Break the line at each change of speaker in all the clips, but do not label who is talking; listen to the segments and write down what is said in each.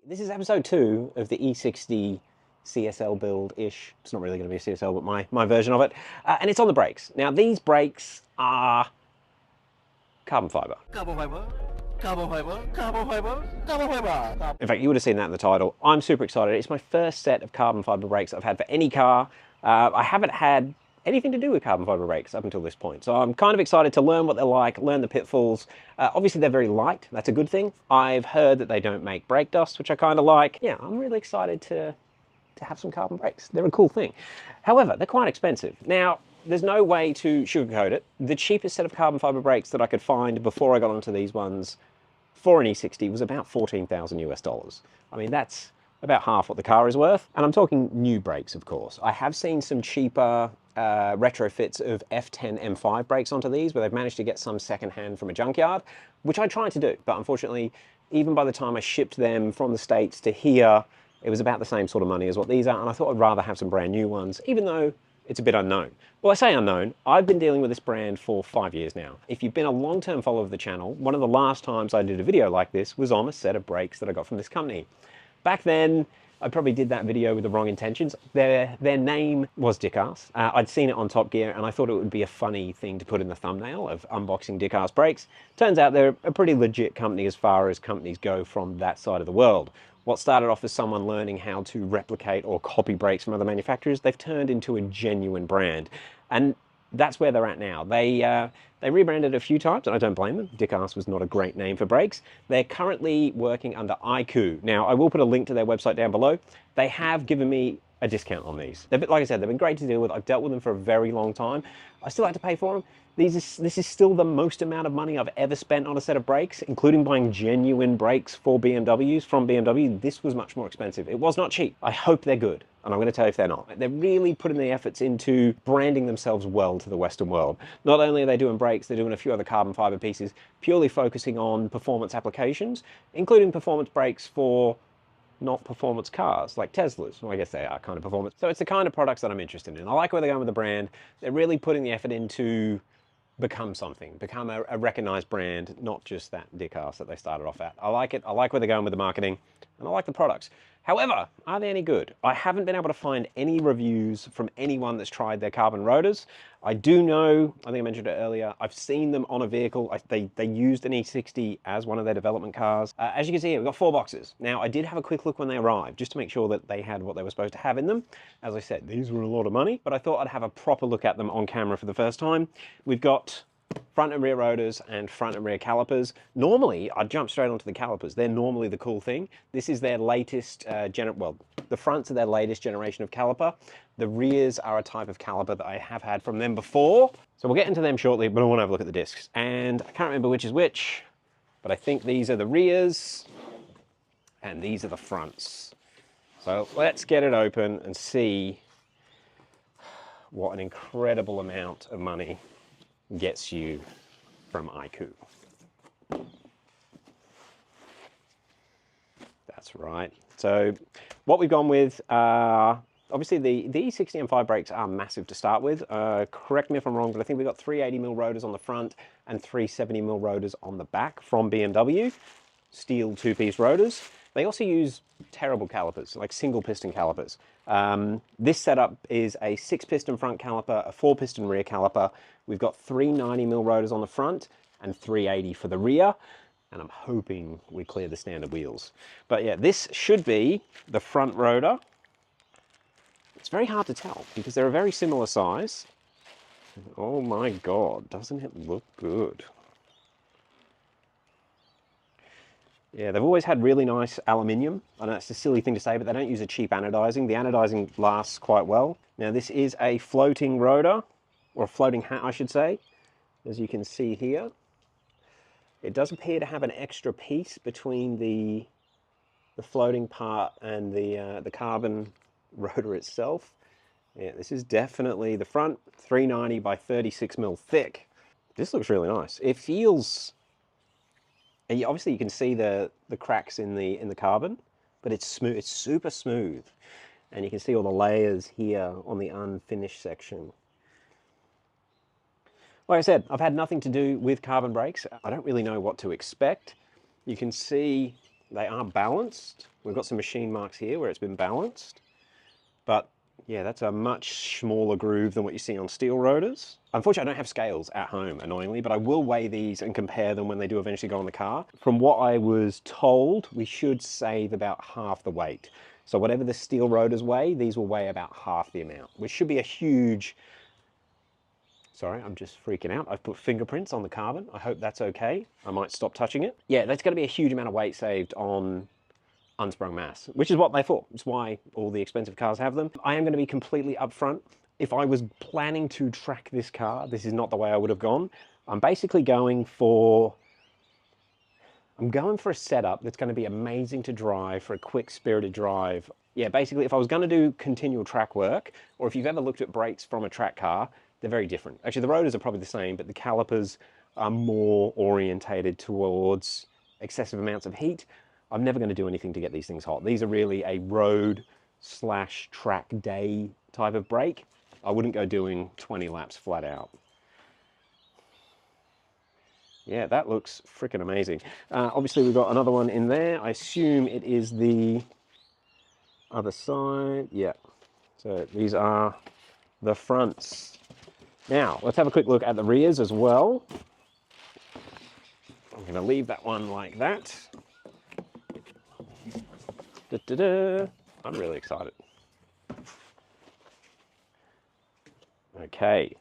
This is episode 2 of the E60 CSL build-ish. It's not really going to be a CSL, but my version of it. And it's on the brakes. Now, these brakes are carbon fiber.
Carbon fiber, carbon fiber, carbon fiber, carbon fiber.
In fact, you would have seen that in the title. I'm super excited. It's my first set of carbon fiber brakes I've had for any car. I haven't had anything to do with carbon fiber brakes up until this point. So I'm kind of excited to learn what they're like, learn the pitfalls. Obviously they're very light, that's a good thing. I've heard that they don't make brake dust, which I kind of like. Yeah, I'm really excited to have some carbon brakes. They're a cool thing. However, they're quite expensive. Now, there's no way to sugarcoat it. The cheapest set of carbon fiber brakes that I could find before I got onto these ones for an E60 was about 14,000 US dollars. I mean, that's about half what the car is worth. And I'm talking new brakes, of course. I have seen some cheaper retrofits of F10 M5 brakes onto these, where they've managed to get some secondhand from a junkyard, which I tried to do. But unfortunately, even by the time I shipped them from the States to here, it was about the same sort of money as what these are. And I thought I'd rather have some brand new ones, even though it's a bit unknown. Well, I say unknown. I've been dealing with this brand for 5 years now. If you've been a long-term follower of the channel, one of the last times I did a video like this was on a set of brakes that I got from this company. Back then, I probably did that video with the wrong intentions. Their name was Dickass. I'd seen it on Top Gear and I thought it would be a funny thing to put in the thumbnail of unboxing Dickass brakes. Turns out they're a pretty legit company as far as companies go from that side of the world. What started off as someone learning how to replicate or copy brakes from other manufacturers, they've turned into a genuine brand. And that's where they're at now. They rebranded a few times, and I don't blame them. Dickass was not a great name for brakes. They're currently working under Icooh. Now, I will put a link to their website down below. They have given me a discount on these. Like I said, they've been great to deal with. I've dealt with them for a very long time. I still have to pay for them. This is still the most amount of money I've ever spent on a set of brakes, including buying genuine brakes for BMWs from BMW. This was much more expensive. It was not cheap. I hope they're good, and I'm going to tell you if they're not. They're really putting the efforts into branding themselves well to the Western world. Not only are they doing brakes, they're doing a few other carbon fiber pieces, purely focusing on performance applications, including performance brakes for not performance cars like Teslas. Well, I guess they are kind of performance. So it's the kind of products that I'm interested in. I like where they're going with the brand. They're really putting the effort into become something, become a recognized brand, not just that Dickass that they started off at. I like it. I like where they're going with the marketing, and I like the products. However, are they any good? I haven't been able to find any reviews from anyone that's tried their carbon rotors. I do know, I think I mentioned it earlier, I've seen them on a vehicle. They used an E60 as one of their development cars. As you can see here, we've got 4 boxes. Now, I did have a quick look when they arrived, just to make sure that they had what they were supposed to have in them. As I said, these were a lot of money, but I thought I'd have a proper look at them on camera for the first time. We've got front and rear rotors and front and rear calipers. Normally, I'd jump straight onto the calipers. They're normally the cool thing. This is their latest, the fronts are their latest generation of caliper. The rears are a type of caliper that I have had from them before. So we'll get into them shortly, but I want to have a look at the discs. And I can't remember which is which, but I think these are the rears and these are the fronts. So let's get it open and see what an incredible amount of money gets you from Icooh. That's right. So what we've gone with, obviously the E60 M5 brakes are massive to start with. Correct me if I'm wrong, but I think we've got 380mm rotors on the front and 370mm rotors on the back from BMW. Steel 2-piece rotors. They also use terrible calipers, like single piston calipers. This setup is a 6-piston front caliper, a 4-piston rear caliper. We've got 390mm rotors on the front and 380 for the rear. And I'm hoping we clear the standard wheels. But yeah, this should be the front rotor. It's very hard to tell because they're a very similar size. Oh my God, doesn't it look good? Yeah, they've always had really nice aluminium. I know it's a silly thing to say, but they don't use a cheap anodizing. The anodizing lasts quite well. Now this is a floating rotor, or a floating hat, I should say, as you can see here. It does appear to have an extra piece between the floating part and the carbon rotor itself. Yeah, this is definitely the front, 390 by 36mm thick. This looks really nice. It feels... And obviously you can see the cracks in the carbon, but it's smooth. It's super smooth, and you can see all the layers here on the unfinished section. Like I said, I've had nothing to do with carbon brakes. I don't really know what to expect. You can see They are balanced. We've got some machine marks here where it's been balanced. But yeah, that's a much smaller groove than what you see on steel rotors. Unfortunately, I don't have scales at home, annoyingly, but I will weigh these and compare them when they do eventually go on the car. From what I was told, we should save about half the weight. So whatever the steel rotors weigh, these will weigh about half the amount, which should be a huge... Sorry, I'm just freaking out. I've put fingerprints on the carbon. I hope that's okay. I might stop touching it. Yeah, that's going to be a huge amount of weight saved on unsprung mass, which is what they're for. It's why all the expensive cars have them. I am going to be completely upfront. If I was planning to track this car, this is not the way I would have gone. I'm basically going for a setup that's going to be amazing to drive, for a quick, spirited drive. Yeah, basically, if I was going to do continual track work, or if you've ever looked at brakes from a track car, they're very different. Actually, the rotors are probably the same, but the calipers are more orientated towards excessive amounts of heat. I'm never going to do anything to get these things hot. These are really a road/track day type of brake. I wouldn't go doing 20 laps flat out. Yeah, that looks freaking amazing. Obviously, we've got another one in there. I assume it is the other side. Yeah. So these are the fronts. Now, let's have a quick look at the rears as well. I'm going to leave that one like that. I'm really excited. Okay.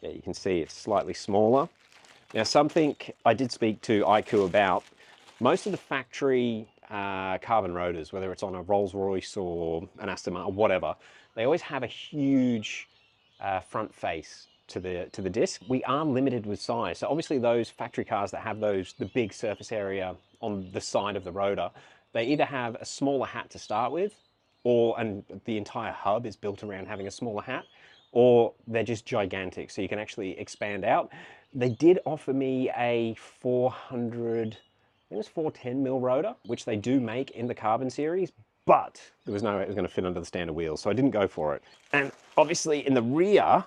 Yeah, you can see it's slightly smaller. Now, something I did speak to Icooh about, most of the factory carbon rotors, whether it's on a Rolls-Royce or an Aston Martin or whatever, they always have a huge front face to the disc. We are limited with size. So obviously those factory cars that have the big surface area on the side of the rotor, they either have a smaller hat to start with, and the entire hub is built around having a smaller hat, or they're just gigantic, so you can actually expand out. They did offer me a 400, I think it was 410 mil rotor, which they do make in the carbon series, but there was no way it was going to fit under the standard wheels, so I didn't go for it. And obviously in the rear,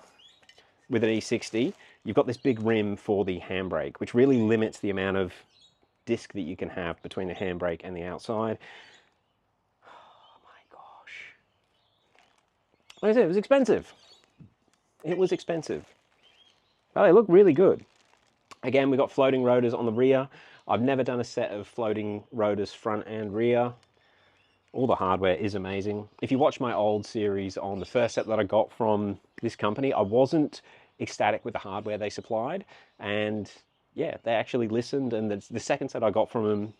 with an E60, you've got this big rim for the handbrake, which really limits the amount of disc that you can have between the handbrake and the outside. Oh my gosh. Like I said, it was expensive. It was expensive. Oh, they look really good. Again, we've got floating rotors on the rear. I've never done a set of floating rotors front and rear. All the hardware is amazing. If you watch my old series on the first set that I got from this company, I wasn't ecstatic with the hardware they supplied. And yeah, they actually listened. And the second set I got from them,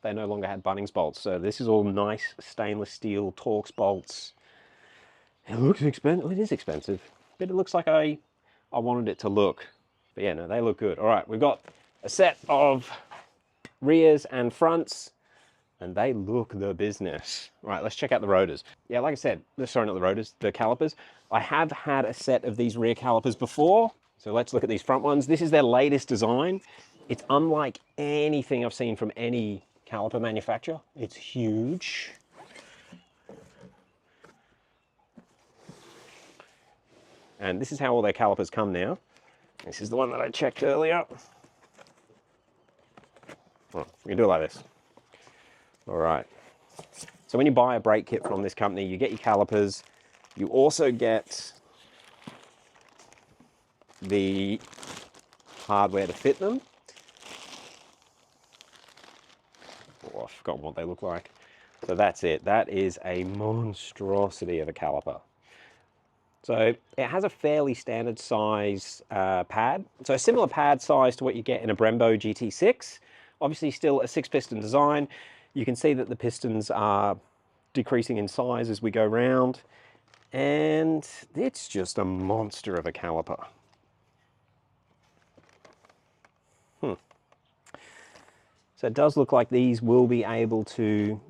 they no longer had Bunnings bolts. So this is all nice stainless steel Torx bolts. It looks expensive. It is expensive, but it looks like I wanted it to look. But yeah, no, they look good. All right, we've got a set of rears and fronts, and they look the business. Right, let's check out the rotors. Yeah, like I said, sorry, not the rotors, the calipers. I have had a set of these rear calipers before, so let's look at these front ones. This is their latest design. It's unlike anything I've seen from any caliper manufacturer. It's huge. And this is how all their calipers come now. This is the one that I checked earlier. Oh, we can do it like this. All right. So when you buy a brake kit from this company, you get your calipers. You also get the hardware to fit them. Oh, I've forgotten what they look like. So that's it. That is a monstrosity of a caliper. So it has a fairly standard size pad. So a similar pad size to what you get in a Brembo GT6. Obviously still a 6-piston design. You can see that the pistons are decreasing in size as we go round. And it's just a monster of a caliper. So it does look like these will be able to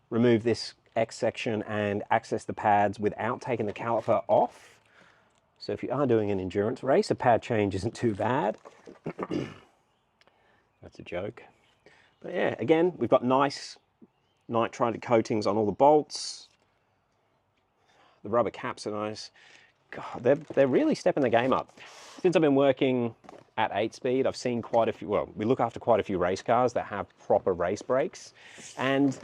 remove this X section and access the pads without taking the caliper off. So if you are doing an endurance race, a pad change isn't too bad. That's a joke. But yeah, again, we've got nice nitride coatings on all the bolts. The rubber caps are nice. God, they're really stepping the game up. Since I've been working at 8-speed. I've seen quite a few, well, we look after quite a few race cars that have proper race brakes, and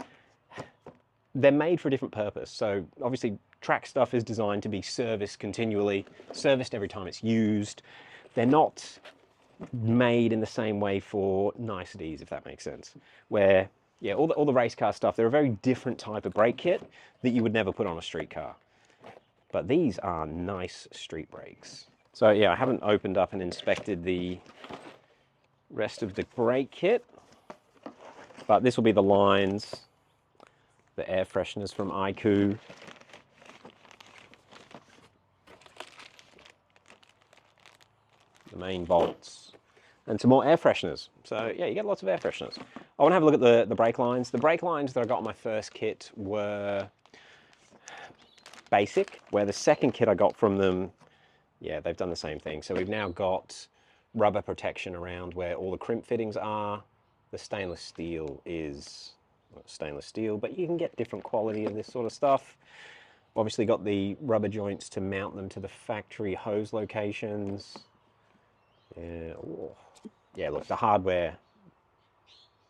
they're made for a different purpose. So obviously track stuff is designed to be serviced continually, serviced every time it's used. They're not made in the same way for niceties, if that makes sense. Where, yeah, all the race car stuff, they're a very different type of brake kit that you would never put on a street car. But these are nice street brakes. So yeah, I haven't opened up and inspected the rest of the brake kit, but this will be the lines, the air fresheners from Icooh. The main bolts. And some more air fresheners. So yeah, you get lots of air fresheners. I want to have a look at the brake lines. The brake lines that I got on my first kit were basic, where the second kit I got from them, yeah, they've done the same thing. So we've now got rubber protection around where all the crimp fittings are. The stainless steel is stainless steel, but you can get different quality of this sort of stuff. Obviously got the rubber joints to mount them to the factory hose locations. Yeah, oh. Yeah, look, the hardware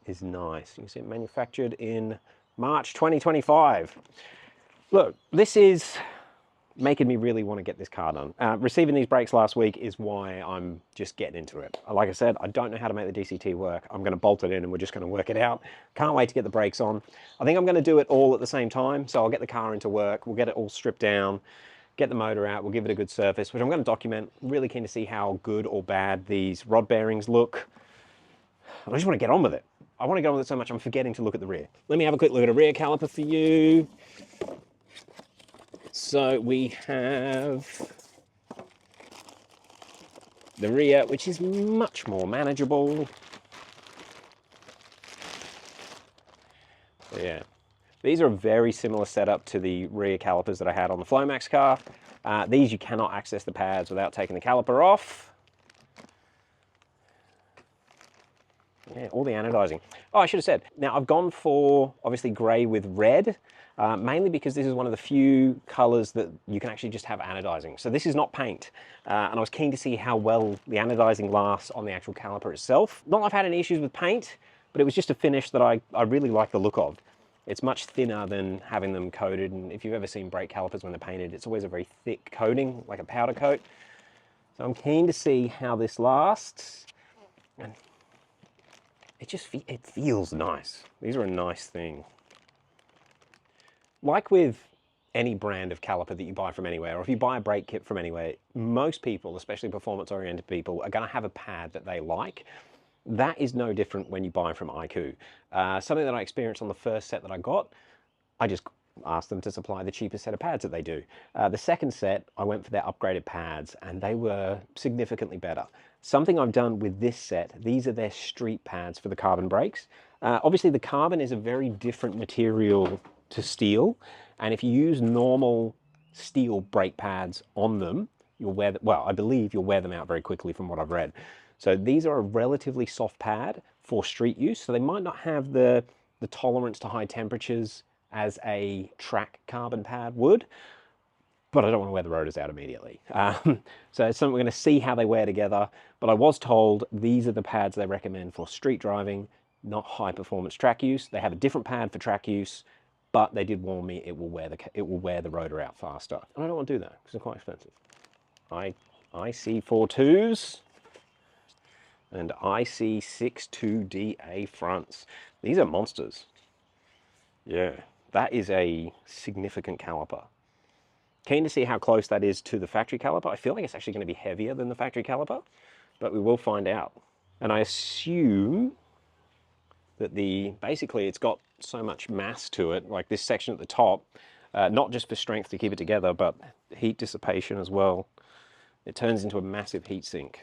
is nice. You can see it manufactured in March 2025. Look, this is making me really want to get this car done. Receiving these brakes last week is why I'm just getting into it. Like I said, I don't know how to make the DCT work. I'm going to bolt it in and we're just going to work it out. Can't wait to get the brakes on. I think I'm going to do it all at the same time. So I'll get the car into work. We'll get it all stripped down, get the motor out. We'll give it a good surface, which I'm going to document. Really keen to see how good or bad these rod bearings look. I just want to get on with it. I want to get on with it so much I'm forgetting to look at the rear. Let me have a quick look at a rear caliper for you. So we have the rear, which is much more manageable. So yeah, these are a very similar setup to the rear calipers that I had on the Flomax car. These you cannot access the pads without taking the caliper off. Yeah, all the anodizing. Oh, I should have said. Now I've gone for obviously grey with red. Mainly because this is one of the few colors that you can actually just have anodizing. So this is not paint. And I was keen to see how well the anodizing lasts on the actual caliper itself. Not that I've had any issues with paint, but it was just a finish that I really like the look of. It's much thinner than having them coated. And if you've ever seen brake calipers when they're painted, it's always a very thick coating, like a powder coat. So I'm keen to see how this lasts. And it feels nice. These are a nice thing. Like with any brand of caliper that you buy from anywhere, or if you buy a brake kit from anywhere, most people, especially performance-oriented people, are going to have a pad that they like. That is no different when you buy from Icooh. Something that I experienced on the first set that I got, I just asked them to supply the cheapest set of pads that they do. The second set, I went for their upgraded pads, and they were significantly better. Something I've done with this set, these are their street pads for the carbon brakes. Obviously, the carbon is a very different material to steel, and if you use normal steel brake pads on them, you'll wear them, well, I believe you'll wear them out very quickly from what I've read. So these are a relatively soft pad for street use, so they might not have the tolerance to high temperatures as a track carbon pad would, but I don't want to wear the rotors out immediately. So it's something we're going to see how they wear together, but I was told these are the pads they recommend for street driving, not high performance track use. They have a different pad for track use, but they did warn me it will wear the rotor out faster. And I don't want to do that because they're quite expensive. IC42s and IC62DA fronts. These are monsters. Yeah, that is a significant caliper. Keen to see how close that is to the factory caliper. I feel like it's actually going to be heavier than the factory caliper, but we will find out. And I assume that basically it's got so much mass to it, like this section at the top, not just for strength to keep it together, but heat dissipation as well. It turns into a massive heat sink.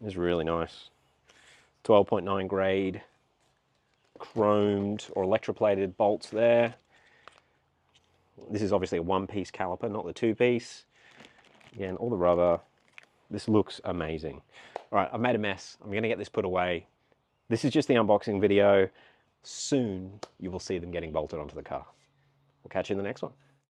It's really nice. 12.9 grade, chromed or electroplated bolts there. This is obviously a one-piece caliper, not the two-piece. Again, all the rubber. This looks amazing. All right, I've made a mess. I'm gonna get this put away. This is just the unboxing video. Soon you will see them getting bolted onto the car. We'll catch you in the next one.